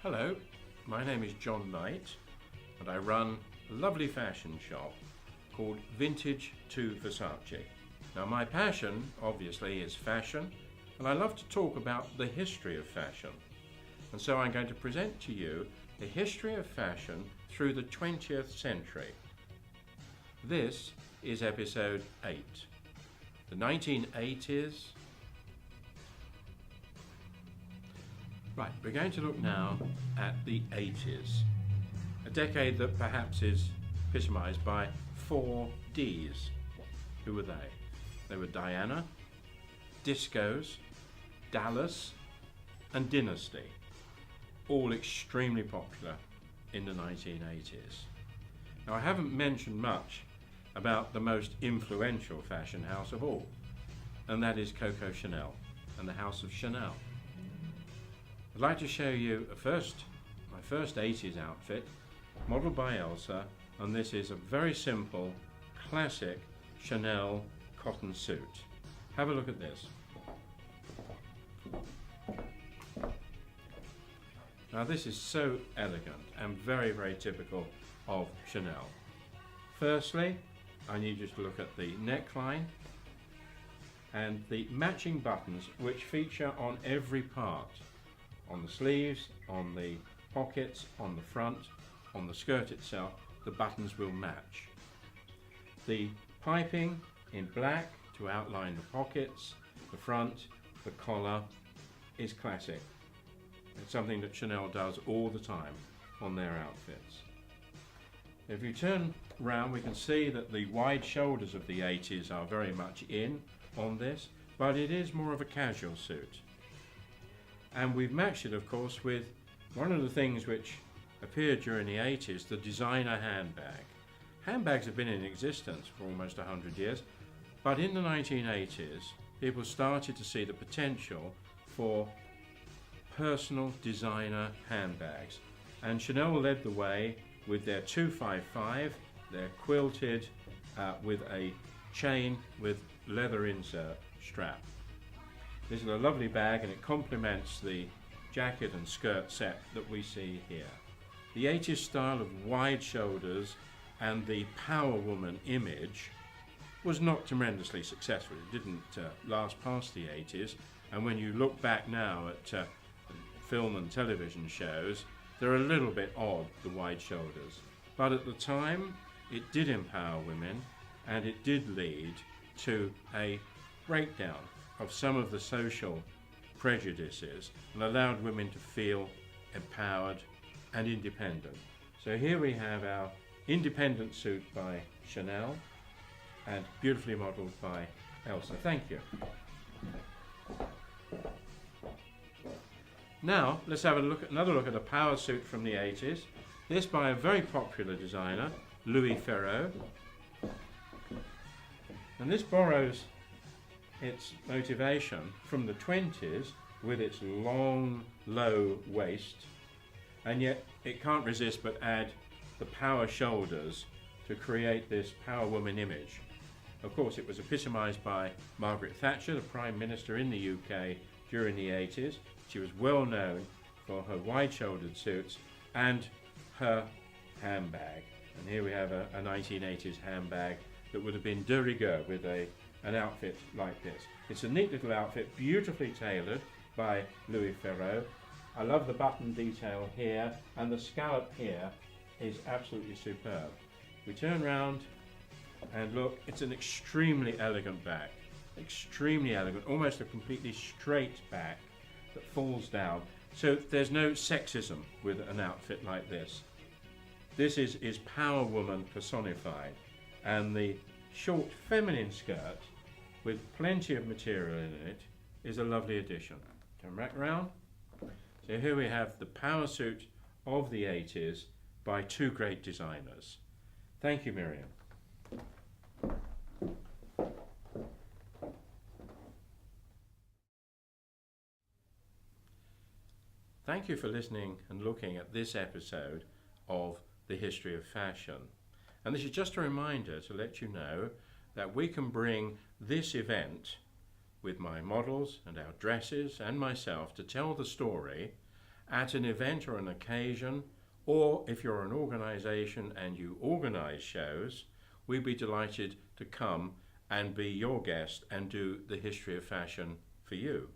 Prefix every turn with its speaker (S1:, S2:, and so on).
S1: Hello, my name is John Knight and I run a lovely fashion shop called Vintage to Versace. Now my passion obviously is fashion, and I love to talk about the history of fashion. And so I'm going to present to you the history of fashion through the 20th century. This is episode 8. The 1980s. Right, we're going to look now at the 80s, a decade that perhaps is epitomized by 4 Ds. Who were they? They were Diana, discos, Dallas, and Dynasty, all extremely popular in the 1980s. Now I haven't mentioned much about the most influential fashion house of all, and that is Coco Chanel and the House of Chanel. I'd like to show you my first 80s outfit, modeled by Elsa, and this is a very simple, classic Chanel cotton suit. Have a look at this. Now this is so elegant and very, very typical of Chanel. Firstly, I need you to look at the neckline and the matching buttons which feature on every part. On the sleeves, on the pockets, on the front, on the skirt itself, the buttons will match. The piping in black to outline the pockets, the front, the collar is classic. It's something that Chanel does all the time on their outfits. If you turn round, we can see that the wide shoulders of the 80s are very much in on this, but it is more of a casual suit. And we've matched it, of course, with one of the things which appeared during the 80s, the designer handbag. Handbags have been in existence for almost 100 years, but in the 1980s, people started to see the potential for personal designer handbags. And Chanel led the way with their 255, their quilted with a chain with leather insert strap. This is a lovely bag and it complements the jacket and skirt set that we see here. The 80s style of wide shoulders and the power woman image was not tremendously successful. It didn't last past the 80s, and when you look back now at film and television shows, they're a little bit odd, the wide shoulders. But at the time, it did empower women and it did lead to a breakdown of some of the social prejudices and allowed women to feel empowered and independent. So here we have our independent suit by Chanel and beautifully modelled by Elsa. Thank you. Now let's have another look at a power suit from the 80s. This by a very popular designer, Louis Ferreux. And this borrows its motivation from the 20s with its long, low waist, and yet it can't resist but add the power shoulders to create this power woman image. Of course, it was epitomised by Margaret Thatcher, the Prime Minister in the UK during the 80s. She was well known for her wide-shouldered suits and her handbag. And here we have a 1980s handbag that would have been de rigueur with an outfit like this. It's a neat little outfit, beautifully tailored by Louis Ferreux. I love the button detail here, and the scallop here is absolutely superb. We turn round and look, it's an extremely elegant bag. Extremely elegant, almost a completely straight back that falls down. So there's no sexism with an outfit like this. This is power woman personified, and the short feminine skirt with plenty of material in it is a lovely addition. Come back round. So here we have the power suit of the 80s by 2 great designers. Thank you, Miriam. Thank you for listening and looking at this episode of The History of Fashion. And this is just a reminder to let you know that we can bring this event with my models and our dresses and myself to tell the story at an event or an occasion, or if you're an organisation and you organise shows, we'd be delighted to come and be your guest and do the history of fashion for you.